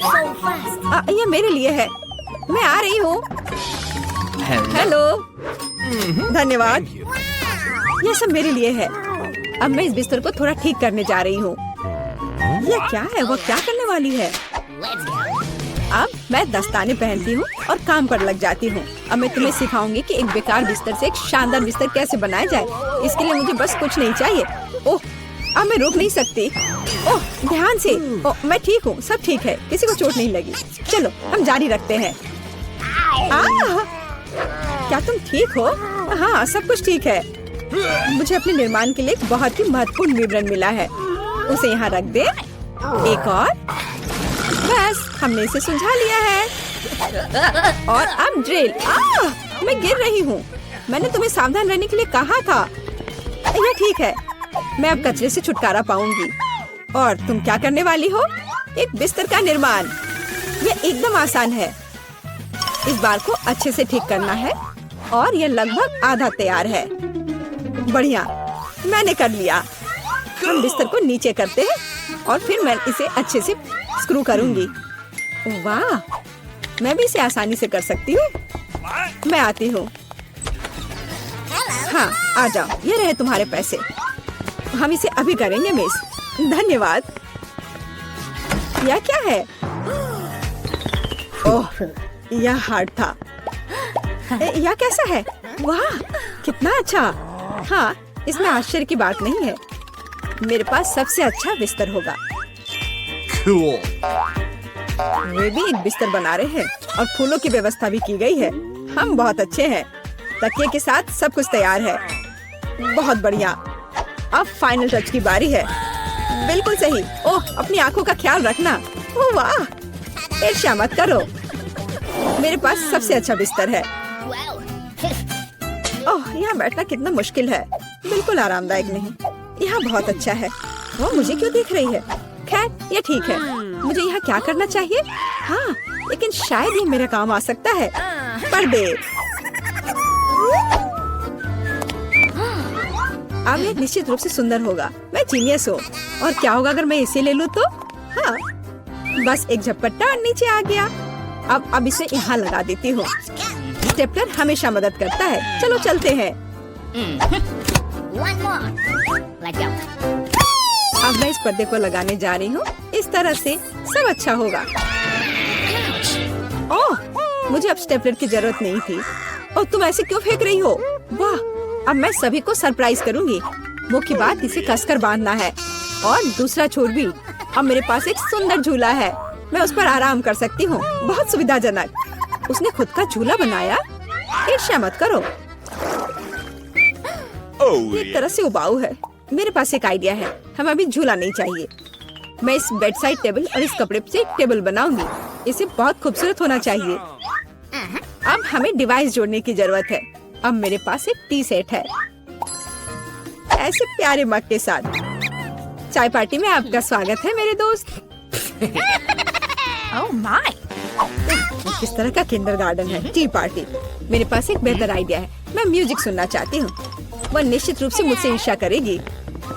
ये मेरे लिए है। मैं आ रही हूँ। हेलो। धन्यवाद। ये सब मेरे लिए है। अब मैं इस बिस्तर को थोड़ा ठीक करने जा रही हूँ। ये क्या है? वो क्या करने वाली है? अब मैं दस्ताने पहनती हूँ और काम पर लग जाती हूँ। अब मैं तुम्हें सिखाऊंगी कि एक बेकार बिस्तर से एक शानदार बिस्तर कैसे बनाया जाए। इसके लिए मुझे बस कुछ नहीं चाहिए। ओह, अब मैं रुक नहीं सकती। ओह, ध्यान से। ओह, मैं ठीक हूँ, सब ठीक है, किसी को चोट नहीं लगी। चलो हम जारी रखते हैं। क्या तुम ठीक हो? हाँ, सब कुछ ठीक है। मुझे अपने निर्माण के लिए एक बहुत ही महत्वपूर्ण विवरण मिला है। उसे यहाँ रख दे। एक और। बस हमने इसे सुलझा लिया है। और अब ड्रिल। मैं गिर रही हूँ। मैंने तुम्हें सावधान रहने के लिए कहा था। यह ठीक है। मैं अब कचरे से छुटकारा पाऊंगी। और तुम क्या करने वाली हो? एक बिस्तर का निर्माण। यह एकदम आसान है। इस बार को अच्छे से ठीक करना है और यह लगभग आधा तैयार है। बढ़िया, मैंने कर लिया। हम बिस्तर को नीचे करते हैं और फिर मैं इसे अच्छे से स्क्रू करूंगी। वाह, मैं भी इसे आसानी से कर सकती हूँ। मैं आती हूँ। हाँ, आ जाओ। ये रहे तुम्हारे पैसे। हम इसे अभी करेंगे मिस। धन्यवाद। यह क्या है? ओह, यह हार्ड था। यह कैसा है? वाह, कितना अच्छा। हाँ, इसमें आश्चर्य की बात नहीं है। मेरे पास सबसे अच्छा बिस्तर होगा। Cool. वे भी एक बिस्तर बना रहे हैं और फूलों की व्यवस्था भी की गई है। हम बहुत अच्छे हैं। तकिए के साथ सब कुछ तैयार है। बहुत बढ़िया। अब फाइनल टच की बारी है। बिल्कुल सही। ओह, अपनी आंखों का ख्याल रखना। ओह वाह, ईर्ष्या मत करो। मेरे पास सबसे अच्छा बिस्तर है। ओह, यहाँ बैठना कितना मुश्किल है। बिल्कुल आरामदायक नहीं। यहाँ बहुत अच्छा है। वो मुझे क्यों देख रही है? खैर, ये ठीक है। मुझे यहाँ क्या करना चाहिए? हाँ, लेकिन शायद ये मेरे काम आ सकता है। पर्दे। अब ये निश्चित रूप से सुंदर होगा। मैं जीनियस हूँ। और क्या होगा अगर मैं इसे ले लूँ तो? हाँ, बस एक झपट्टा और नीचे आ गया। अब इसे यहाँ लगा देती हूँ। स्टेपलर हमेशा मदद करता है। चलो चलते हैं। अब मैं इस पर्दे को लगाने जा रही हूँ। इस तरह से सब अच्छा होगा। ओह, मुझे अब स्टेपलर की जरूरत नहीं थी। और तुम ऐसे क्यों फेंक रही हो? वाह, अब मैं सभी को सरप्राइज करूँगी। मुख्य बात इसे कसकर बांधना है। और दूसरा छोर भी। अब मेरे पास एक सुंदर झूला है। मैं उस पर आराम कर सकती हूँ। बहुत सुविधाजनक। उसने खुद का झूला बनाया। ईर्ष्या मत करो। एक तरह से उबाऊ है। मेरे पास एक आइडिया है। हमें अभी झूला नहीं चाहिए। मैं इस बेड साइड टेबल और इस कपड़े से एक टेबल बनाऊंगी। इसे बहुत खूबसूरत होना चाहिए। अब हमें डिवाइस जोड़ने की जरूरत है। अब मेरे पास एक टी सेट है। ऐसे प्यारे मग के साथ। चाय पार्टी में आपका स्वागत है मेरे दोस्त। Oh my! किस तरह का किंडरगार्टन है? T party. मेरे पास एक बेहतर आइडिया है। मैं म्यूजिक सुनना चाहती हूँ। वह निश्चित रूप से मुझसे ईर्ष्या करेगी।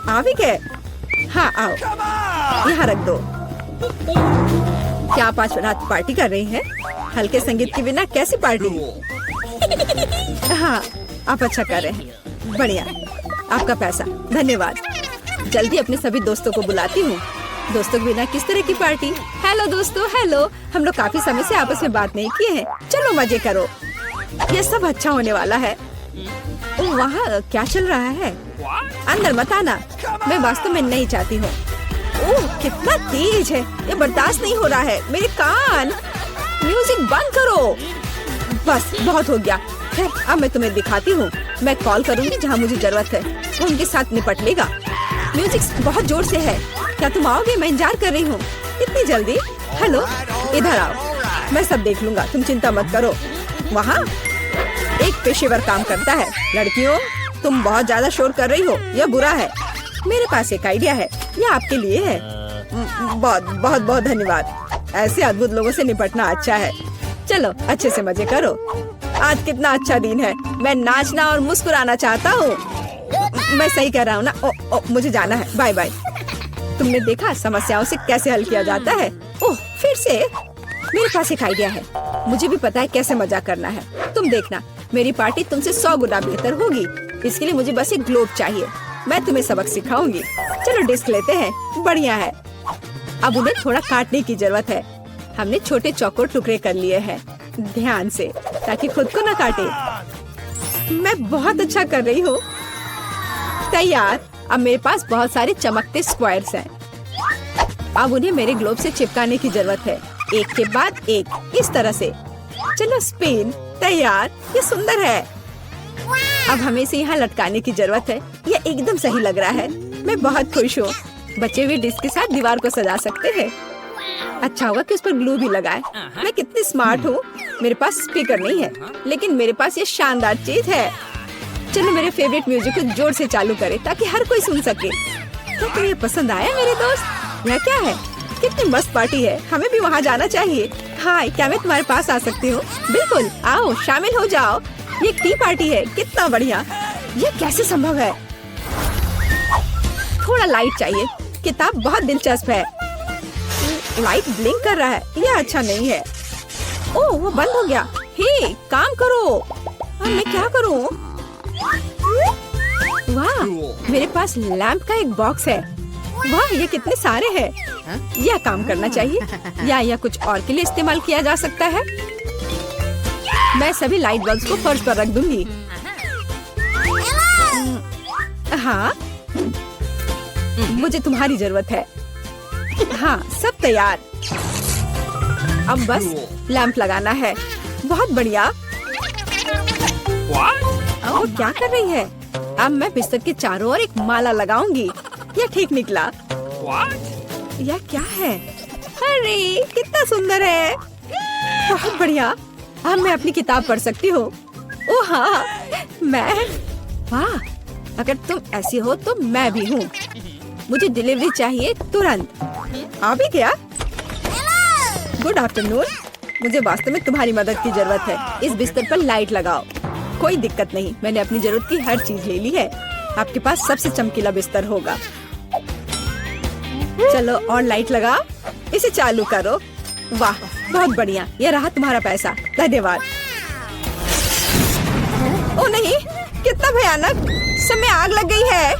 आ भी गए? हाँ, आओ। यहाँ रख दो। क्या आप आज रात पार्टी कर रही हैं? हल्के संगीत के बिना कैसी पार्टी? हाँ, आप अच्छा कर रहे हैं। बढ़िया। आपका पैसा। धन्यवाद। जल्दी अपने सभी दोस्तों को बुलाती हूँ। दोस्तों के बिना किस तरह की पार्टी? हेलो दोस्तों, हेलो। हम लोग काफी समय से आपस में बात नहीं किए हैं। चलो मजे करो। ये सब अच्छा होने वाला है। ओह, वहाँ क्या चल रहा है? अंदर मत आना। मैं वास्तव में नहीं चाहती हूँ। ओह, कितना तेज है। ये बर्दाश्त नहीं हो रहा है। मेरे कान। म्यूजिक बंद करो। बस बहुत हो गया। खैर, अब मैं तुम्हें दिखाती हूँ। मैं कॉल करूँगी जहाँ मुझे जरूरत है। वो उनके साथ निपट लेगा। म्यूजिक बहुत जोर से है। क्या तुम आओगे? मैं इंतजार कर रही हूँ। इतनी जल्दी? हेलो, इधर आओ। मैं सब देख लूंगा। तुम चिंता मत करो। वहाँ एक पेशेवर काम करता है। लड़कियों, तुम बहुत ज्यादा शोर कर रही हो। यह बुरा है। मेरे पास एक आइडिया है। यह आपके लिए है। बहुत बहुत बहुत धन्यवाद। ऐसे अद्भुत लोगों से निपटना अच्छा है। चलो अच्छे से मजे करो। आज कितना अच्छा दिन है। मैं नाचना और मुस्कुराना चाहता हूँ। मैं सही कह रहा हूँ ना? मुझे जाना है। Bye bye. तुमने देखा समस्याओं से कैसे हल किया जाता है? ओह, फिर से मेरे पास एक आइडिया है। मुझे भी पता है कैसे मजा करना है। तुम देखना, मेरी पार्टी तुमसे 100 गुना बेहतर होगी। इसके लिए मुझे बस एक ग्लोब चाहिए। मैं तुम्हें सबक सिखाऊंगी। चलो डिस्क लेते हैं। बढ़िया है। अब उन्हें थोड़ा काटने की जरूरत है। हमने छोटे चौकोर टुकड़े कर लिए हैं, ध्यान से, ताकि खुद को न काटे। मैं बहुत अच्छा कर रही हूँ। तैयार। अब मेरे पास बहुत सारे चमकते स्क्वायर्स हैं। अब उन्हें मेरे ग्लोब से चिपकाने की जरूरत है, एक के बाद एक, इस तरह से। चलो स्पिन। तैयार। ये सुंदर है। अब हमें इसे यहाँ लटकाने की जरूरत है। ये एकदम सही लग रहा है। मैं बहुत खुश हूँ। बचे हुए डिस्क के साथ दीवार को सजा सकते हैं। अच्छा होगा कि उस पर ग्लू भी लगाए। मैं कितनी स्मार्ट हूँ। मेरे पास स्पीकर नहीं है, लेकिन मेरे पास ये शानदार चीज है। चलो मेरे फेवरेट म्यूजिक को जोर से चालू करें ताकि हर कोई सुन सके। क्या तुम्हें ये पसंद आया मेरे दोस्त? यह क्या है? कितनी मस्त पार्टी है। हमें भी वहाँ जाना चाहिए। हाय, क्या मैं तुम्हारे पास आ सकती हूँ? बिल्कुल, आओ शामिल हो जाओ। ये एक टी पार्टी है। कितना बढ़िया। ये कैसे संभव है? थोड़ा लाइट चाहिए। किताब बहुत दिलचस्प है। लाइट ब्लिंक कर रहा है। यह अच्छा नहीं है। ओह, वो बंद हो गया। हे, काम करो। अब मैं क्या करूँ? वाह, मेरे पास लैंप का एक बॉक्स है। वाह, ये कितने सारे हैं। यह काम करना चाहिए या यह कुछ और के लिए इस्तेमाल किया जा सकता है। मैं सभी लाइट बल्ब्स को फर्श पर रख दूंगी। हाँ, मुझे तुम्हारी जरूरत है। हाँ, सब तैयार। अब बस लैंप लगाना है। बहुत बढ़िया। वो क्या कर रही है? अब मैं बिस्तर के चारों ओर एक माला लगाऊंगी। यह ठीक निकला। यह क्या है? अरे कितना सुंदर है। बहुत बढ़िया। अब मैं अपनी किताब पढ़ सकती हूँ। ओह हाँ, मैं। वाह, अगर तुम ऐसी हो तो मैं भी हूँ। मुझे डिलीवरी चाहिए तुरंत। आ भी गया। Good afternoon. मुझे वास्तव में तुम्हारी मदद की जरूरत है। इस बिस्तर पर लाइट लगाओ। कोई दिक्कत नहीं, मैंने अपनी जरूरत की हर चीज ले ली है। आपके पास सबसे चमकीला बिस्तर होगा। चलो और लाइट लगाओ। इसे चालू करो। वाह, बहुत बढ़िया। यह रहा तुम्हारा पैसा। धन्यवाद। ओ नहीं, कितना भयानक। समय आग लग गई है।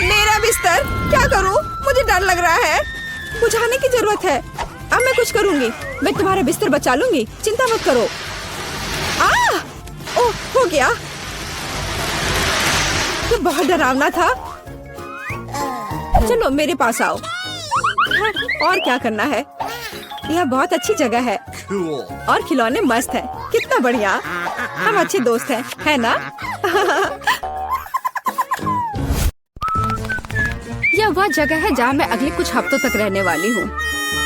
मेरा बिस्तर, क्या करूं? मुझे डर लग रहा है। बुझाने की जरूरत है। अब मैं कुछ करूंगी। मैं तुम्हारा बिस्तर बचा लूंगी। चिंता मत करो। ओह, हो गया। ये बहुत डरावना था। चलो मेरे पास आओ। और क्या करना है? यह बहुत अच्छी जगह है। Cool. और खिलौने मस्त हैं। कितना बढ़िया। हम अच्छे दोस्त हैं, है ना? यह वह जगह है जहाँ मैं अगले कुछ हफ्तों तक रहने वाली हूँ।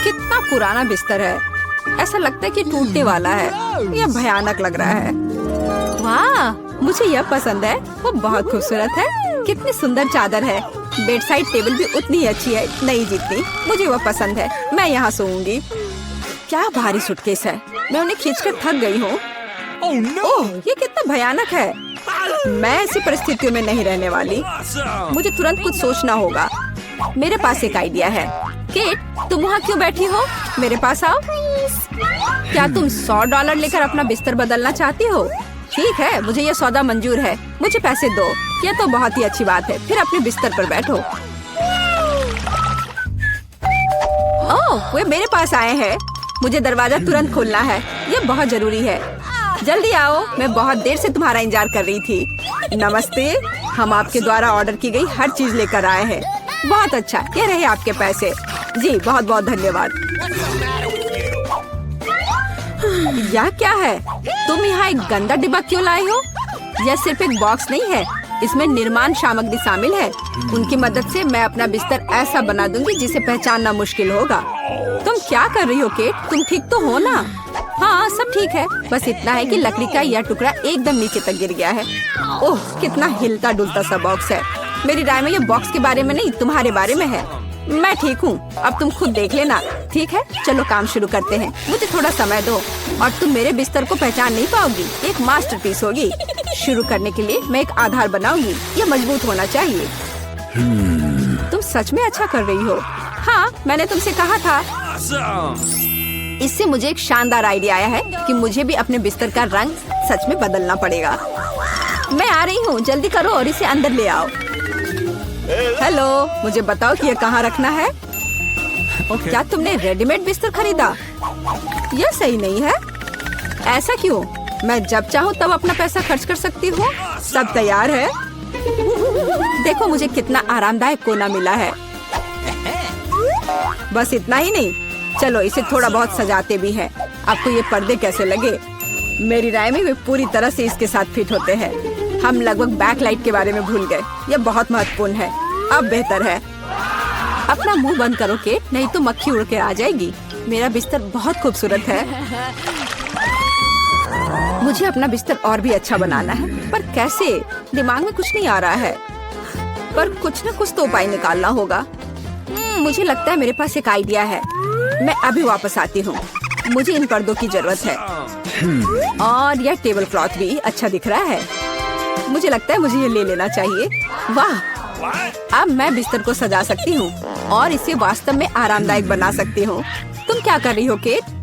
कितना पुराना बिस्तर है। ऐसा लगता है कि टूटने वाला है। यह भयानक लग रहा है। वाह, मुझे यह पसंद है। वो बहुत खूबसूरत है। कितनी सुंदर चादर है। बेड साइड टेबल भी उतनी ही अच्छी है, नहीं जितनी। मुझे वो पसंद है। मैं यहाँ सोऊंगी। क्या भारी सूटकेस है। मैं उन्हें खींचकर थक गई हूँ। Oh no! ओह, ये कितना भयानक है। मैं ऐसी परिस्थितियों में नहीं रहने वाली। Awesome! मुझे तुरंत कुछ सोचना होगा। मेरे पास एक आइडिया है। केट, तुम वहाँ क्यों बैठी हो? मेरे पास आओ। क्या तुम $100 लेकर अपना बिस्तर बदलना चाहती हो? ठीक है, मुझे ये सौदा मंजूर है। मुझे पैसे दो। यह तो बहुत ही अच्छी बात है। फिर अपने बिस्तर पर बैठो। ओह, वे मेरे पास आए हैं। मुझे दरवाजा तुरंत खोलना है। यह बहुत जरूरी है। जल्दी आओ, मैं बहुत देर से तुम्हारा इंतजार कर रही थी। नमस्ते, हम आपके द्वारा ऑर्डर की गई हर चीज लेकर आए हैं। बहुत अच्छा, ये रहे आपके पैसे। जी, बहुत बहुत धन्यवाद। यह क्या है? तुम यहाँ एक गंदा डिब्बा क्यों लाए हो? यह सिर्फ एक बॉक्स नहीं है, इसमें निर्माण सामग्री शामिल है। उनकी मदद से मैं अपना बिस्तर ऐसा बना दूंगी जिसे पहचानना मुश्किल होगा। तुम क्या कर रही हो केट? तुम ठीक तो हो ना? हाँ, सब ठीक है। बस इतना है कि लकड़ी का यह टुकड़ा एकदम नीचे तक गिर गया है। ओह, कितना हिलता डुलता सा बॉक्स है। मेरी राय में यह बॉक्स के बारे में नहीं, तुम्हारे बारे में है। मैं ठीक हूँ, अब तुम खुद देख लेना। ठीक है, चलो काम शुरू करते हैं। मुझे थोड़ा समय दो और तुम मेरे बिस्तर को पहचान नहीं पाओगी। एक मास्टरपीस होगी। शुरू करने के लिए मैं एक आधार बनाऊंगी। यह मजबूत होना चाहिए। तुम सच में अच्छा कर रही हो। हाँ, मैंने तुमसे कहा था। Awesome! इससे मुझे एक शानदार आइडिया आया है कि मुझे भी अपने बिस्तर का रंग सच में बदलना पड़ेगा। मैं आ रही हूँ, जल्दी करो और इसे अंदर ले आओ। हेलो, मुझे बताओ कि ये कहाँ रखना है? क्या तुमने रेडीमेड बिस्तर खरीदा? यह सही नहीं है। ऐसा क्यों? मैं जब चाहूँ तब अपना पैसा खर्च कर सकती हूँ। सब तैयार है। देखो मुझे कितना आरामदायक कोना मिला है। बस इतना ही नहीं, चलो इसे थोड़ा बहुत सजाते भी हैं। आपको ये पर्दे कैसे लगे? मेरी राय में वे पूरी तरह से इसके साथ फिट होते हैं। हम लगभग बैकलाइट के बारे में भूल गए। यह बहुत महत्वपूर्ण है। अब बेहतर है। अपना मुंह बंद करो केट, नहीं तो मक्खी उड़ के आ जाएगी। मेरा बिस्तर बहुत खूबसूरत है। मुझे अपना बिस्तर और भी अच्छा बनाना है, पर कैसे? दिमाग में कुछ नहीं आ रहा है, पर कुछ न कुछ तो उपाय निकालना होगा। मुझे लगता है मेरे पास एक आइडिया है। मैं अभी वापस आती हूँ। मुझे इन पर्दों की जरूरत है और यह टेबल क्लॉथ भी अच्छा दिख रहा है। मुझे लगता है मुझे ये ले लेना चाहिए। वाह, अब मैं बिस्तर को सजा सकती हूँ और इसे वास्तव में आरामदायक बना सकती हूँ। तुम क्या कर रही हो केट?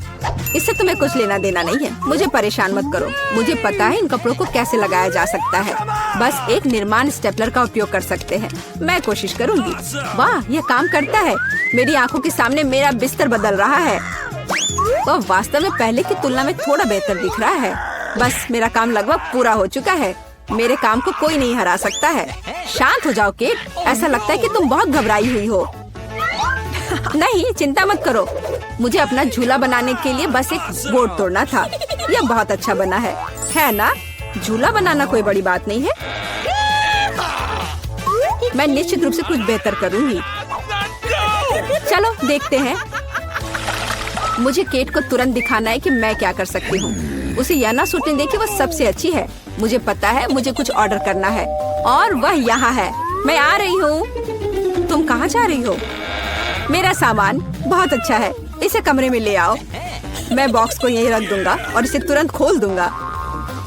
इससे तुम्हें कुछ लेना देना नहीं है। मुझे परेशान मत करो। मुझे पता है इन कपड़ों को कैसे लगाया जा सकता है। बस एक निर्माण स्टेपलर का उपयोग कर सकते हैं। मैं कोशिश करूंगी। वाह, यह काम करता है। मेरी आंखों के सामने मेरा बिस्तर बदल रहा है। वह वास्तव में पहले की तुलना में थोड़ा बेहतर दिख रहा है। बस मेरा काम लगभग पूरा हो चुका है। मेरे काम को कोई नहीं हरा सकता है। शांत हो जाओ केट। ऐसा लगता है कि तुम बहुत घबराई हुई हो। नहीं, चिंता मत करो। मुझे अपना झूला बनाने के लिए बस एक बोर्ड तोड़ना था। यह बहुत अच्छा बना है ना? झूला बनाना कोई बड़ी बात नहीं है। मैं निश्चित रूप से कुछ बेहतर करूंगी। चलो देखते हैं। मुझे केट को तुरंत दिखाना है कि मैं क्या कर सकती हूँ। उसे यह ना सोचने दे कि वह सबसे अच्छी है। मुझे पता है मुझे कुछ ऑर्डर करना है और वह यहाँ है। मैं आ रही हूँ। तुम कहाँ जा रही हो? मेरा सामान बहुत अच्छा है, इसे कमरे में ले आओ। मैं बॉक्स को यहीं रख दूंगा और इसे तुरंत खोल दूंगा।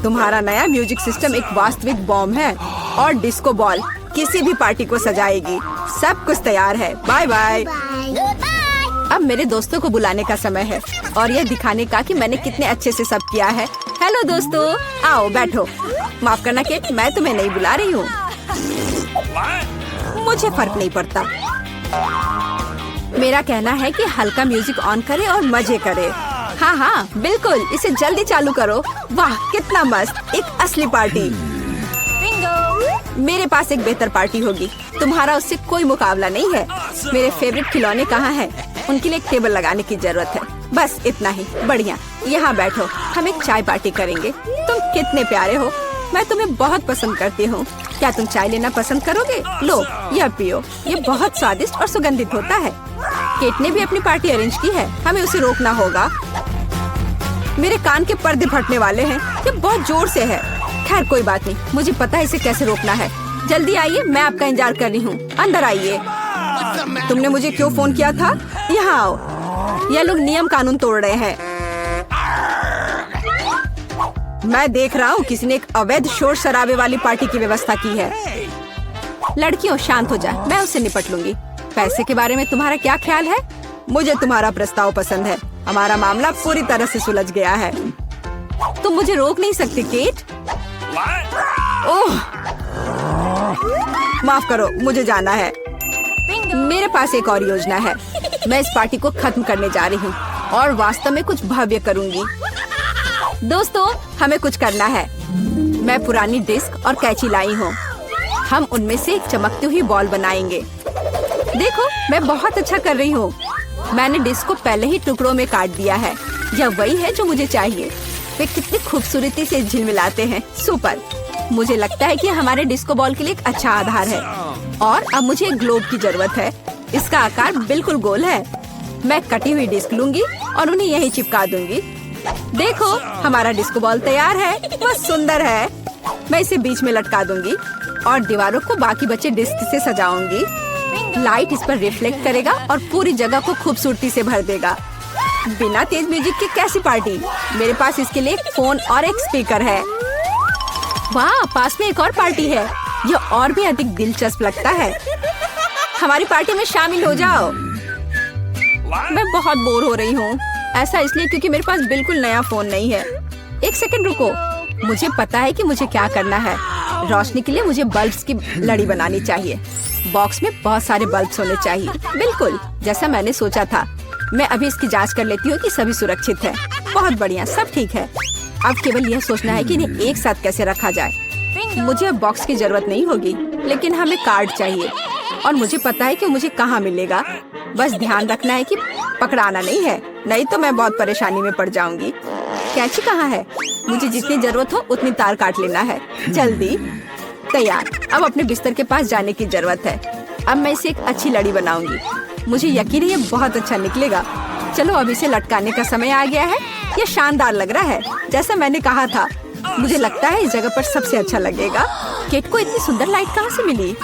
तुम्हारा नया म्यूजिक सिस्टम एक वास्तविक बॉम्ब है और डिस्को बॉल किसी भी पार्टी को सजाएगी। सब कुछ तैयार है। Bye bye. अब मेरे दोस्तों को बुलाने का समय है और यह दिखाने का कि मैंने कितने अच्छे से सब किया है। हेलो दोस्तों, आओ बैठो। माफ करना केट, मैं तुम्हें नहीं बुला रही हूँ। मुझे फर्क नहीं पड़ता। मेरा कहना है कि हल्का म्यूजिक ऑन करे और मजे करे। हाँ हाँ बिल्कुल, इसे जल्दी चालू करो। वाह कितना मस्त, एक असली पार्टी। मेरे पास एक बेहतर पार्टी होगी। तुम्हारा उससे कोई मुकाबला नहीं है। मेरे फेवरेट खिलौने कहाँ हैं? उनके लिए एक टेबल लगाने की जरूरत है। बस इतना ही। बढ़िया, यहाँ बैठो, हम एक चाय पार्टी करेंगे। तुम कितने प्यारे हो। मैं तुम्हें बहुत पसंद करती हूँ। क्या तुम चाय लेना पसंद करोगे? लो, यह पियो। ये बहुत स्वादिष्ट और सुगंधित होता है। केट ने भी अपनी पार्टी अरेंज की है। हमें उसे रोकना होगा। मेरे कान के पर्दे फटने वाले हैं। ये बहुत जोर से है। खैर कोई बात नहीं, मुझे पता है इसे कैसे रोकना है। जल्दी आइए, मैं आपका इंतजार कर रही हूँ। अंदर आइए। तुमने मुझे क्यों फोन किया था? यहाँ आओ। ये लोग नियम कानून तोड़ रहे हैं। मैं देख रहा हूँ किसी ने एक अवैध शोर शराबे वाली पार्टी की व्यवस्था की है। लड़कियों शांत हो जा, मैं उससे निपट लूंगी। पैसे के बारे में तुम्हारा क्या ख्याल है? मुझे तुम्हारा प्रस्ताव पसंद है। हमारा मामला पूरी तरह से सुलझ गया है। तुम मुझे रोक नहीं सकती केट। ओह, माफ करो, मुझे जाना है। मेरे पास एक और योजना है। मैं इस पार्टी को खत्म करने जा रही हूँ और वास्तव में कुछ भव्य करूँगी। दोस्तों, हमें कुछ करना है। मैं पुरानी डिस्क और कैंची लाई हूँ। हम उनमें से एक चमकती हुई बॉल बनाएंगे। देखो, मैं बहुत अच्छा कर रही हूँ। मैंने डिस्क को पहले ही टुकड़ों में काट दिया है। यह वही है जो मुझे चाहिए। वे कितनी खूबसूरती से झिलमिलाते हैं। सुपर। मुझे लगता है कि हमारे डिस्को बॉल के लिए एक अच्छा आधार है। और अब मुझे एक ग्लोब की जरूरत है। इसका आकार बिल्कुल गोल है। मैं कटी हुई डिस्क लूंगी और उन्हें यहीं चिपका दूंगी। देखो, हमारा डिस्को बॉल तैयार है। वह सुंदर है। मैं इसे बीच में लटका दूंगी और दीवारों को बाकी बचे डिस्क से सजाऊंगी। लाइट इस पर रिफ्लेक्ट करेगा और पूरी जगह को खूबसूरती से भर देगा। बिना तेज म्यूजिक की कैसी पार्टी? मेरे पास इसके लिए एक फोन और एक स्पीकर है। वाह, पास में एक और पार्टी है। यह और भी अधिक दिलचस्प लगता है। हमारी पार्टी में शामिल हो जाओ। मैं बहुत बोर हो रही हूँ। ऐसा इसलिए क्योंकि मेरे पास बिल्कुल नया फोन नहीं है। एक सेकंड रुको, मुझे पता है कि मुझे क्या करना है। रोशनी के लिए मुझे बल्ब्स की लड़ी बनानी चाहिए। बॉक्स में बहुत सारे बल्ब्स होने चाहिए, बिल्कुल जैसा मैंने सोचा था। मैं अभी इसकी जांच कर लेती हूँ कि सभी सुरक्षित है। बहुत बढ़िया, सब ठीक है। अब केवल यह सोचना है कि इन्हें एक साथ कैसे रखा जाए। मुझे अब बॉक्स की जरूरत नहीं होगी, लेकिन हमें कार्ड चाहिए और मुझे पता है कि मुझे कहाँ मिलेगा। बस ध्यान रखना है कि पकड़ाना नहीं है, नहीं तो मैं बहुत परेशानी में पड़ जाऊंगी। कैंची कहाँ है? मुझे जितनी जरूरत हो उतनी तार काट लेना है। जल्दी। तैयार। अब अपने बिस्तर के पास जाने की जरूरत है। अब मैं इसे एक अच्छी लड़ी बनाऊंगी। मुझे यकीन है ये बहुत अच्छा निकलेगा। चलो अब इसे लटकाने का समय आ गया है। ये शानदार लग रहा है, जैसा मैंने कहा था। मुझे लगता है इस जगह पर सबसे अच्छा लगेगा। केट को इतनी सुंदर लाइट कहाँ से मिली?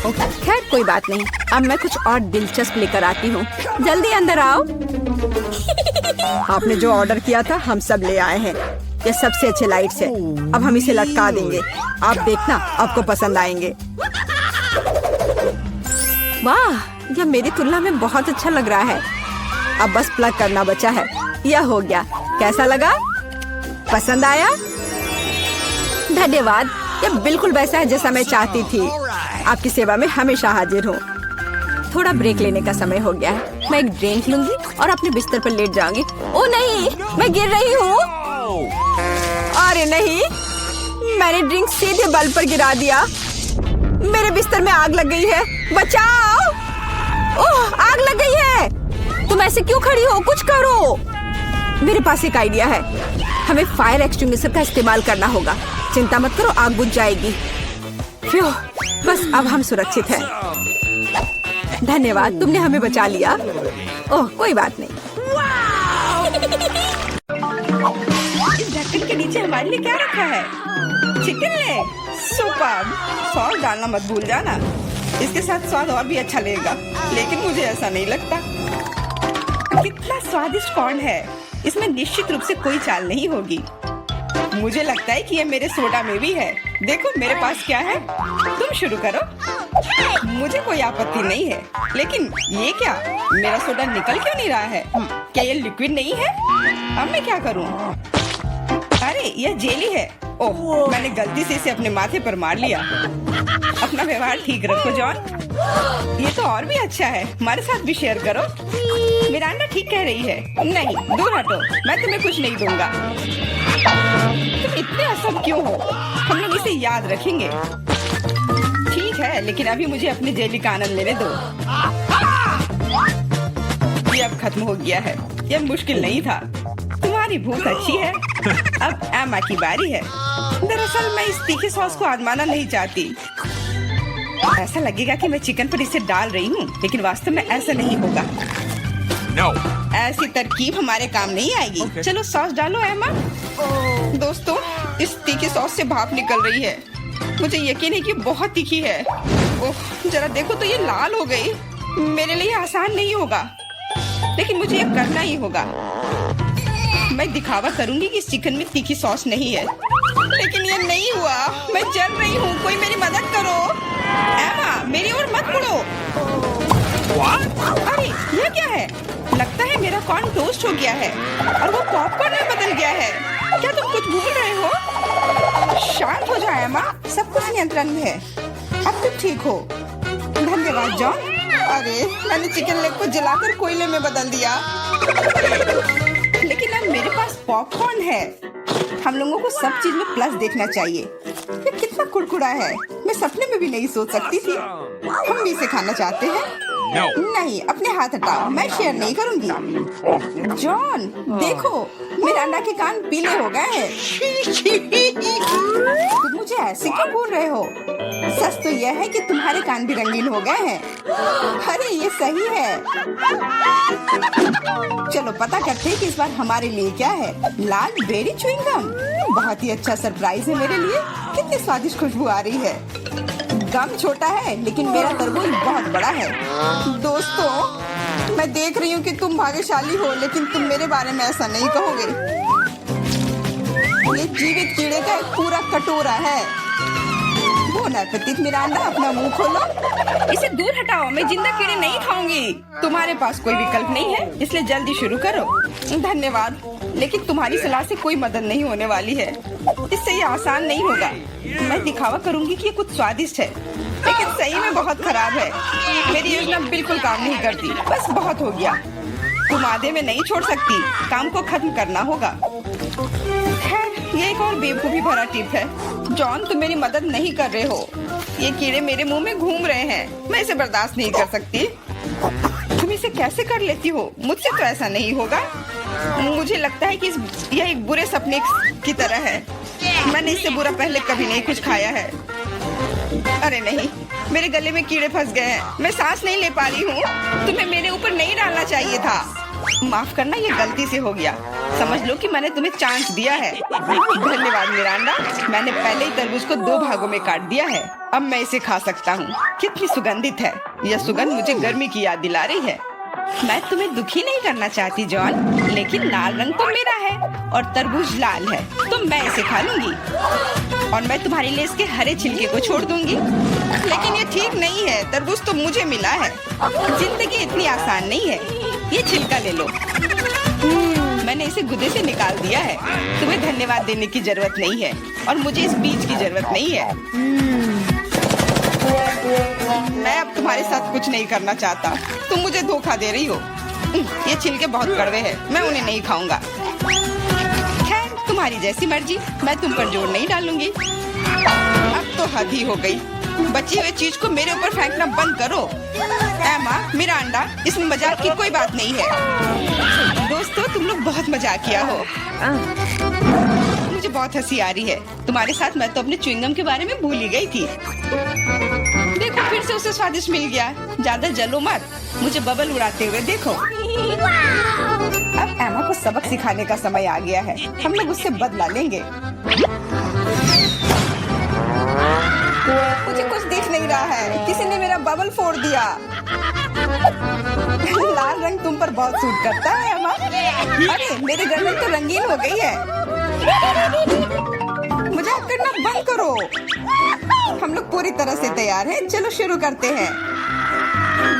खैर कोई बात नहीं, अब मैं कुछ और दिलचस्प लेकर आती हूँ। जल्दी अंदर आओ। आपने जो ऑर्डर किया था हम सब ले आए हैं। ये सबसे अच्छे लाइट्स है। अब हम इसे लटका देंगे। आप देखना, आपको पसंद आएंगे। वाह, यह मेरी तुलना में बहुत अच्छा लग रहा है। अब बस प्लग करना बचा है। यह हो गया। कैसा लगा? पसंद आया? धन्यवाद। यह बिल्कुल वैसा है जैसा मैं चाहती थी। आपकी सेवा में हमेशा हाजिर हूँ। थोड़ा ब्रेक लेने का समय हो गया है। मैं एक ड्रिंक लूंगी और अपने बिस्तर पर लेट जाऊंगी। ओ नहीं, मैं गिर रही हूँ। अरे नहीं, मैंने ड्रिंक सीधे बल्ब पर गिरा दिया। मेरे बिस्तर में आग लग गई है। बचाओ! ओह, आग लग गई है। तुम ऐसे क्यों खड़ी हो? कुछ करो। मेरे पास एक आइडिया है। हमें फायर एक्सटिंग्विशर का इस्तेमाल करना होगा। चिंता मत करो, आग बुझ जाएगी। फ्यू, बस अब हम सुरक्षित हैं। धन्यवाद, तुमने हमें बचा लिया। ओह, कोई बात नहीं। इस ढक्कन के नीचे हमारे लिए क्या रखा है? Chicken leg. सुपर्ब। सॉस डालना मत भूल जाना। इसके साथ स्वाद और भी अच्छा लगेगा, लेकिन मुझे ऐसा नहीं लगता। कितना स्वादिष्ट कॉर्न है। इसमें निश्चित रूप से कोई चाल नहीं होगी। मुझे लगता है कि ये मेरे सोडा में भी है। देखो मेरे पास क्या है। तुम शुरू करो। मुझे कोई आपत्ति नहीं है, लेकिन ये क्या? मेरा सोडा निकल क्यों नहीं रहा है? क्या ये लिक्विड नहीं है? अब मैं क्या करूं? अरे यह जेली है। ओह, मैंने गलती से इसे अपने माथे पर मार लिया। अपना व्यवहार ठीक रखो जॉन। ये तो और भी अच्छा है। हमारे साथ भी शेयर करो। मिरांडा ठीक कह रही है। नहीं, दूर हटो, मैं तुम्हें कुछ नहीं दूंगा। तुम इतने असम क्यों हो? हम लोग इसे याद रखेंगे। ठीक है, लेकिन अभी मुझे अपने जेली का आनंद लेने दो। ये अब खत्म हो गया है। यह मुश्किल नहीं था। तुम्हारी भूख अच्छी है। अब एमा की बारी है। दरअसल मैं इस तीखे सॉस को आजमाना नहीं चाहती। ऐसा लगेगा कि मैं चिकन पर इसे डाल रही हूँ, लेकिन वास्तव में ऐसा नहीं होगा। No. ऐसी तरकीब हमारे काम नहीं आएगी। Okay. चलो सॉस डालो एमा। दोस्तों, इस तीखी सॉस से भाप निकल रही है। मुझे यकीन है कि बहुत तीखी है। ओह, जरा देखो तो ये लाल हो गई। मेरे लिए आसान नहीं होगा, लेकिन मुझे ये करना ही होगा। मैं दिखावा करूंगी कि इस चिकन में तीखी सॉस नहीं है, लेकिन ये नहीं हुआ। मैं जल रही हूँ। कोई मेरी मदद करो। एमा, मेरी ओर मत मुड़ो। अरे ये क्या है? लगता है मेरा कॉर्न टोस्ट हो गया है और वो पॉपकॉर्न में बदल गया है। क्या तुम कुछ भूल रहे हो? शांत हो जाओ एमा, सब कुछ नियंत्रण में है। अब तुम ठीक हो। धन्यवाद जॉन। अरे मैंने चिकन लेग को जलाकर कोयले में बदल दिया, लेकिन अब मेरे पास पॉपकॉर्न है। हम लोगों को सब चीज में प्लस देखना चाहिए। ये कितना कुड़कुड़ा है, मैं सपने में भी नहीं सोच सकती थी। हम भी इसे खाना चाहते हैं। No. नहीं, अपने हाथ हटाओ, मैं शेयर नहीं करूंगी। जॉन, देखो मिरांडा के कान पीले हो गए हैं। तुम मुझे ऐसे क्यों बोल रहे हो? सच तो यह है कि तुम्हारे कान भी रंगीन हो गए हैं। अरे ये सही है। चलो पता करते हैं कि इस बार हमारे लिए क्या है। लाल बेरी च्युइंगम। बहुत ही अच्छा सरप्राइज है मेरे लिए। कितनी स्वादिष्ट खुशबू आ रही है। गम छोटा है, लेकिन मेरा तरबूज बहुत बड़ा है। दोस्तों, मैं देख रही हूँ कि तुम भाग्यशाली हो, लेकिन तुम मेरे बारे में ऐसा नहीं कहोगे। ये जीवित कीड़े का एक पूरा कटोरा है। बोन एपेटिट मिरांडा, अपना मुंह खोलो। इसे दूर हटाओ, मैं जिंदा कीड़े नहीं खाऊंगी। तुम्हारे पास कोई विकल्प नहीं है, इसलिए जल्दी शुरू करो। धन्यवाद, लेकिन तुम्हारी सलाह से कोई मदद नहीं होने वाली है। इससे ये आसान नहीं होगा। मैं दिखावा करूंगी कि ये कुछ स्वादिष्ट है, लेकिन सही में बहुत खराब है। मेरी योजना बिल्कुल काम नहीं करती। बस बहुत हो गया, तुम आधे में नहीं छोड़ सकती, काम को खत्म करना होगा। खैर, ये एक और बेवकूफी भरा टिप है। जॉन, तुम मेरी मदद नहीं कर रहे हो। ये कीड़े मेरे मुंह में घूम रहे हैं, मैं इसे बर्दाश्त नहीं कर सकती। तुम इसे कैसे कर लेती हो? मुझसे तो ऐसा नहीं होगा। मुझे लगता है कि यह एक बुरे सपने की तरह है। मैंने इससे बुरा पहले कभी नहीं कुछ खाया है। अरे नहीं, मेरे गले में कीड़े फंस गए हैं, मैं सांस नहीं ले पा रही हूँ। तुम्हें मेरे ऊपर नहीं डालना चाहिए था। माफ करना, ये गलती से हो गया। समझ लो कि मैंने तुम्हें चांस दिया है। धन्यवाद मिरांडा, मैंने पहले ही तरबूज को 2 भागों में काट दिया है। अब मैं इसे खा सकता हूँ। कितनी सुगंधित है। यह सुगंध मुझे गर्मी की याद दिला रही है। मैं तुम्हें दुखी नहीं करना चाहती जॉन, लेकिन लाल रंग तो मेरा है और तरबूज लाल है, तो मैं इसे खा लूंगी और मैं तुम्हारे लिए इसके हरे छिलके को छोड़ दूंगी। लेकिन ये ठीक नहीं है, तरबूज तो मुझे मिला है। जिंदगी इतनी आसान नहीं है। ये छिलका ले लो। मैंने इसे गुदे से निकाल दिया है। तुम्हें धन्यवाद देने की जरूरत नहीं है और मुझे इस बीज की जरूरत नहीं है। मैं अब तुम्हारे साथ कुछ नहीं करना चाहता। तुम मुझे धोखा दे रही हो। ये छिलके बहुत कड़वे हैं, मैं उन्हें नहीं खाऊंगा। खैर, तुम्हारी जैसी मर्जी, मैं तुम पर जोर नहीं डालूंगी। अब तो हद ही हो गई। बची हुई चीज को मेरे ऊपर फेंकना बंद करो। एमा, मिरांडा, इसमें मजाक की कोई बात नहीं है। दोस्तों, तुम लोग बहुत मजाक किया हो। मुझे बहुत हंसी आ रही है। तुम्हारे साथ मैं तो अपने च्युइंगम के बारे में भूल ही गई थी। देखो, फिर से उसे स्वादिष्ट मिल गया। ज्यादा जलो मत, मुझे बबल उड़ाते हुए देखो। अब एमा को सबक सिखाने का समय आ गया है। हम लोग उससे बदला लेंगे। मुझे कुछ दिख नहीं रहा है। किसी ने मेरा बबल फोड़ दिया। लाल रंग तुम पर बहुत सूट करता है एमा। अरे, मेरी गर्दन तो रंगीन हो गई है। मजाक करना बंद करो। हम लोग पूरी तरह से तैयार हैं। चलो शुरू करते हैं।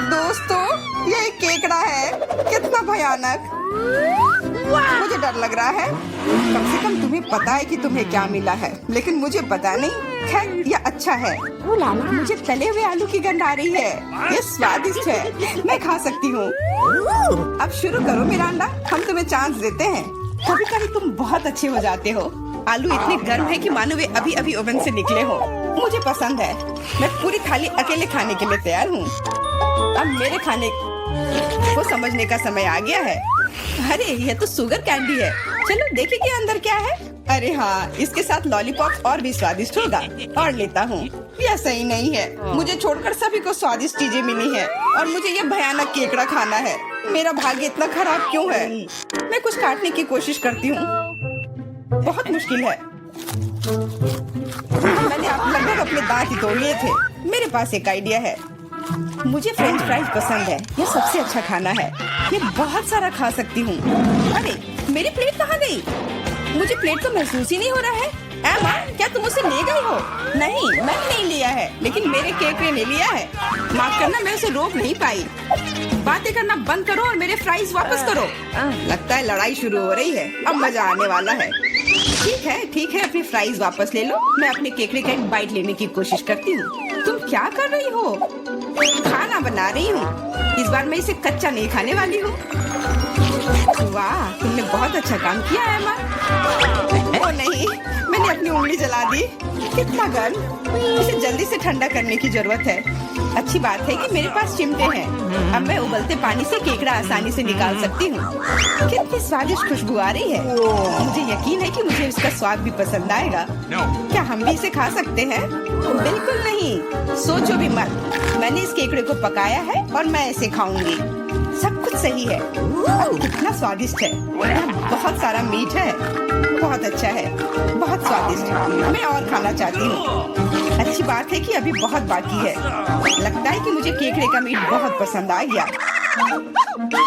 दोस्तों, ये एक केकड़ा है। कितना भयानक। मुझे डर लग रहा है। कम से कम तुम्हें पता है कि तुम्हें क्या मिला है, लेकिन मुझे पता नहीं। खैर, यह अच्छा है। मुझे तले हुए आलू की गंध आ रही है। ये स्वादिष्ट है, मैं खा सकती हूँ। अब शुरू करो मिरांडा, हम तुम्हें चांस देते हैं। कभी कभी तुम बहुत अच्छे हो जाते हो। आलू इतने गर्म है कि मानो वे अभी अभी ओवन से निकले हो। मुझे पसंद है। मैं पूरी थाली अकेले खाने के लिए तैयार हूँ। अब मेरे खाने को समझने का समय आ गया है। अरे, यह तो शुगर कैंडी है। चलो देखें कि अंदर क्या है। अरे हाँ, इसके साथ लॉलीपॉप और भी स्वादिष्ट होगा। और लेता हूँ। यह सही नहीं है। मुझे छोड़कर सभी को स्वादिष्ट चीजें मिली हैं और मुझे यह भयानक केकड़ा खाना है। मेरा भाग्य इतना खराब क्यों है? मैं कुछ काटने की कोशिश करती हूँ। बहुत मुश्किल है। मैंने लगभग अपने दांत ही तोड़ लिए थे। मेरे पास एक आइडिया है। मुझे फ्रेंच फ्राइज पसंद है। यह सबसे अच्छा खाना है। मैं बहुत सारा खा सकती हूँ। अरे, मेरी प्लेट कहाँ गई? मुझे प्लेट तो महसूस ही नहीं हो रहा है। एमा, क्या तुम उसे ले गई हो? नहीं, मैंने नहीं लिया है, लेकिन मेरे केकड़े ने लिया है। माफ करना, मैं उसे रोक नहीं पाई। बातें करना बंद करो और मेरे फ्राइज वापस करो। लगता है लड़ाई शुरू हो रही है। अब मजा आने वाला है। ठीक है, अपनी फ्राइज वापस ले लो। मैं अपने केकड़े का एक बाइट लेने की कोशिश करती हूँ। तुम क्या कर रही हो? खाना बना रही हूँ। इस बार मैं इसे कच्चा नहीं खाने वाली हूँ। वाह, तुमने बहुत अच्छा काम किया है एमा। ओ नहीं, मैंने अपनी उंगली जला दी। कितना गर्म। इसे जल्दी से ठंडा करने की जरूरत है। अच्छी बात है कि मेरे पास चिमटे हैं। अब मैं उबलते पानी से केकड़ा आसानी से निकाल सकती हूँ। कितनी स्वादिष्ट खुशबू आ रही है। मुझे यकीन है कि मुझे इसका स्वाद भी पसंद आएगा। क्या हम भी इसे खा सकते हैं? बिल्कुल नहीं, सोचो भी मत। मैंने इस केकड़े को पकाया है और मैं इसे खाऊंगी। सब कुछ सही है। कितना स्वादिष्ट है। बहुत सारा मीठ है। बहुत अच्छा है, बहुत स्वादिष्ट। मैं और खाना चाहती हूँ। अच्छी बात है कि अभी बहुत बाकी है। लगता है कि मुझे केकड़े का मीट बहुत पसंद आ गया।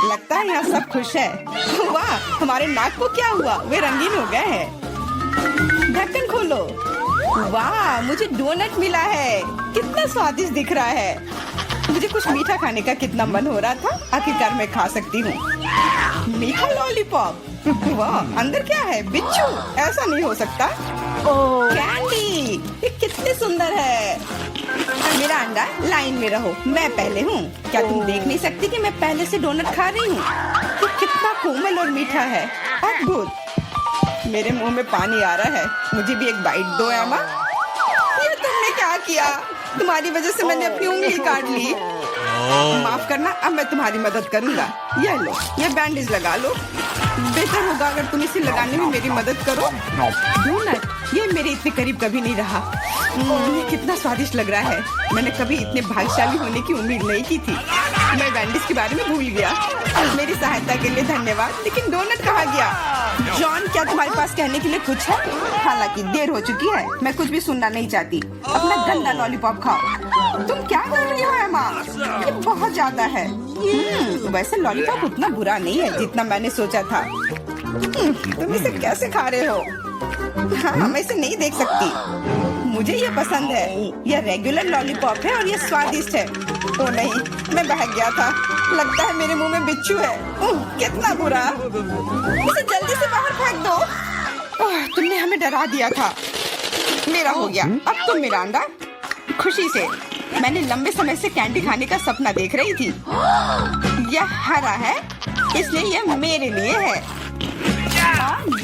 लगता है यहाँ सब खुश है। वाह, हमारे नाक को क्या हुआ? वे रंगीन हो गए हैं। ढक्कन खोलो। वाह, मुझे डोनट मिला है। कितना स्वादिष्ट दिख रहा है। मुझे कुछ मीठा खाने का कितना मन हो रहा था, आखिरकार मैं खा सकती हूँ। मीठा लॉलीपॉप, वाह, अंदर क्या है? बिच्छू? ऐसा नहीं हो सकता। कैंडी, ये कितनी सुंदर है। मेरा अंडा, लाइन में रहो, मैं पहले हूँ। क्या तुम देख नहीं सकती कि मैं पहले से डोनट खा रही हूँ? ये कितना कोमल और मीठा है, अद्भुत। मेरे मुंह में पानी आ रहा है। मुझे भी एक बाइट दो एमा। ये तुमने क्या किया? तुम्हारी वजह से मैंने अपनी उंगली काट ली। माफ करना, अब मैं तुम्हारी मदद करूंगा। ये लो, ये बैंडेज लगा लो। बेहतर होगा अगर तुम इसे लगाने में मेरी मदद करो। डोनट, ये मेरे इतने करीब कभी नहीं रहा। ये कितना स्वादिष्ट लग रहा है। मैंने कभी इतने भाग्यशाली होने की उम्मीद नहीं की थी। मैं बैंडेज के बारे में भूल गया। मेरी सहायता के लिए धन्यवाद। लेकिन डोनट कहाँ गया? जॉन, क्या तुम्हारे पास कहने के लिए कुछ है? हालांकि देर हो चुकी है, मैं कुछ भी सुनना नहीं चाहती। अपना गंदा लॉलीपॉप खाओ। तुम क्या कर रही हो एमा? ये बहुत ज्यादा है। वैसे लॉलीपॉप उतना बुरा नहीं है जितना मैंने सोचा था। तुम इसे कैसे खा रहे हो? हाँ, मैं इसे नहीं देख सकती। मुझे ये पसंद है। यह रेगुलर लॉलीपॉप है और ये स्वादिष्ट है। ओ नहीं, मैं बहक गया था। लगता है मेरे मुंह में बिच्छू है। कितना बुरा। इसे जल्दी से बाहर फेंक दो। तुमने हमें डरा दिया था। मेरा हो गया। अब तुम मेरा अंडा। खुशी से। मैंने लंबे समय से कैंडी खाने का सपना देख रही थी। यह हरा है, इसलिए यह मेरे लिए है।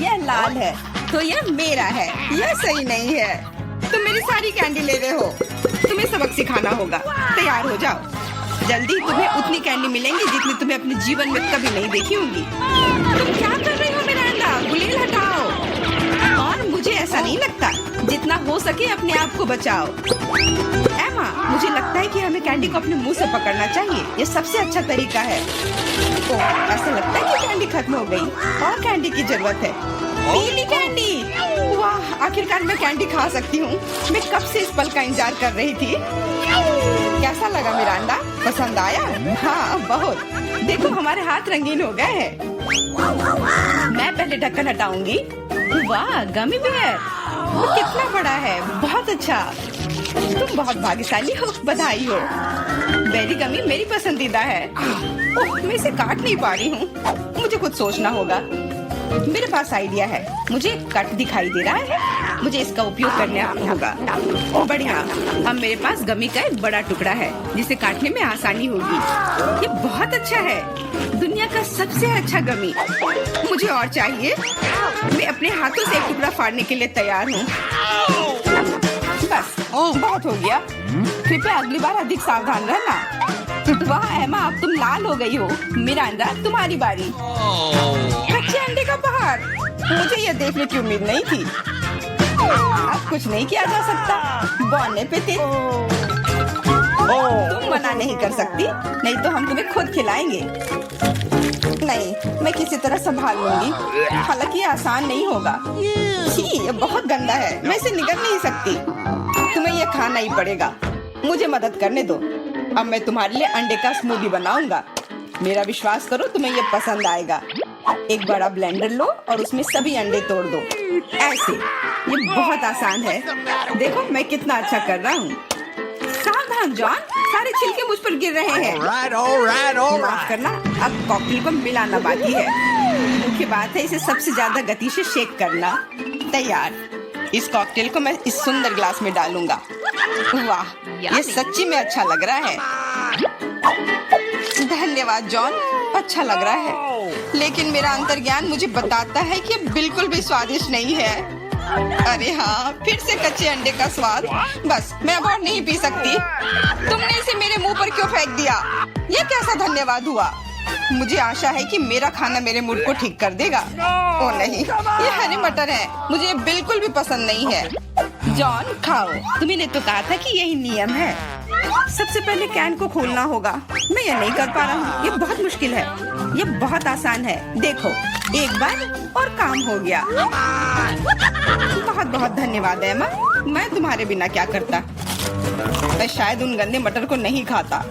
यह लाल है, तो यह मेरा है। यह सही नहीं है। तुम मेरी सारी कैंडी ले रहे हो। तुम्हें सबक सिखाना होगा। तैयार हो जाओ। जल्दी तुम्हें उतनी कैंडी मिलेंगी जितनी तुम्हें अपने जीवन में कभी नहीं देखी होंगी। तुम क्या कर रही हो मेरा अंडा? गुलेल हटाओ। और मुझे ऐसा नहीं लगता। जितना हो सके अपने आप को बचाओ। एमा, मुझे लगता है कि हमें कैंडी को अपने मुंह से पकड़ना चाहिए। ये सबसे अच्छा तरीका है। ऐसा लगता है कि कैंडी खत्म हो गई और कैंडी की जरूरत है। पीली कैंडी, वाह, आखिरकार मैं कैंडी खा सकती हूँ। मैं कब से इस पल का इंतजार कर रही थी। कैसा लगा मेरा अंडा? पसंद आया? हाँ, बहुत। देखो, हमारे हाथ रंगीन हो गए हैं। मैं पहले ढक्कन हटाऊंगी। वाह, गमी बेयर, वो कितना बड़ा है। बहुत अच्छा। तुम बहुत भाग्यशाली हो। बधाई हो। बेरी गमी मेरी पसंदीदा है। ओह, मैं इसे काट नहीं पा रही हूँ। मुझे कुछ सोचना होगा। मेरे पास आइडिया है। मुझे कट दिखाई दे रहा है। मुझे इसका उपयोग करना होगा। बढ़िया। अब मेरे पास गमी का एक बड़ा टुकड़ा है जिसे काटने में आसानी होगी। ये बहुत अच्छा है। दुनिया का सबसे अच्छा गमी। मुझे और चाहिए। मैं अपने हाथों से एक टुकड़ा फाड़ने के लिए तैयार हूँ। बस, बहुत हो गया। कृपया अगली बार अधिक सावधान रहना। वाह एमा, अब तुम लाल हो गई हो। मिरांडा, तुम्हारी बारी। कच्चे अंडे का पहाड़। मुझे यह देखने की उम्मीद नहीं थी। अब कुछ नहीं किया जा सकता। बौने पे थे। तुम मना नहीं कर सकती, नहीं तो हम तुम्हें खुद खिलाएंगे। नहीं, मैं किसी तरह संभाल लूंगी। हालांकि ये आसान नहीं होगा। छी, ये बहुत गंदा है। मैं इसे निगल नहीं सकती। तुम्हें यह खाना ही पड़ेगा। मुझे मदद करने दो। अब मैं तुम्हारे लिए अंडे का स्मूदी बनाऊंगा। मेरा विश्वास करो, तुम्हें यह पसंद आएगा। एक बड़ा ब्लेंडर लो और उसमें सभी अंडे तोड़ दो। ऐसे। ये बहुत आसान है। देखो मैं कितना अच्छा कर रहा हूँ। सावधान जॉन, सारे छिलके मुझ पर गिर रहे हैं। माफ करना, अब कॉकटेल को मिलाना बाकी है। मुख्य बात है इसे सबसे ज्यादा गति से शेक करना। तैयार। इस कॉकटेल को मैं इस सुंदर ग्लास में डालूंगा। वाह, ये सच्ची में अच्छा लग रहा है। धन्यवाद जॉन, अच्छा लग रहा है। लेकिन मेरा अंतर्ज्ञान मुझे बताता है कि ये बिल्कुल भी स्वादिष्ट नहीं है। अरे हाँ, फिर से कच्चे अंडे का स्वाद। बस, मैं अब और नहीं पी सकती। तुमने इसे मेरे मुंह पर क्यों फेंक दिया? ये कैसा धन्यवाद हुआ? मुझे आशा है कि मेरा खाना मेरे मूड को ठीक कर देगा। ओ नहीं, ये हरे मटर है। मुझे बिल्कुल भी पसंद नहीं है। जॉन, खाओ। तुमने तो कहा था कि यही नियम है। सबसे पहले कैन को खोलना होगा। मैं ये नहीं कर पा रहा हूँ। ये बहुत मुश्किल है। ये बहुत आसान है। देखो, एक बार और काम हो गया। बहुत बहुत धन्यवाद एमा। मैं तुम्हारे बिना क्या करता। मैं शायद उन गंदे मटर को नहीं खाता।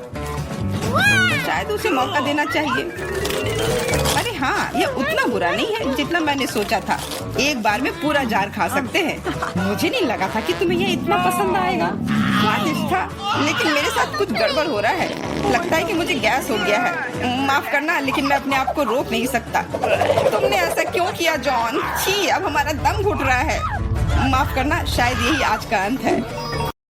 शायद उसे मौका देना चाहिए। अरे हाँ, ये उतना बुरा नहीं है जितना मैंने सोचा था। एक बार में पूरा जार खा सकते हैं। मुझे नहीं लगा था कि तुम्हें ये इतना पसंद आएगा। स्वादिष्ट था, लेकिन मेरे साथ कुछ गड़बड़ हो रहा है। लगता है कि मुझे गैस हो गया है। माफ करना, लेकिन मैं अपने आप को रोक नहीं सकता। तुमने ऐसा क्यों किया जॉन? छी, अब हमारा दम घुट रहा है। माफ करना, शायद यही आज का अंत है।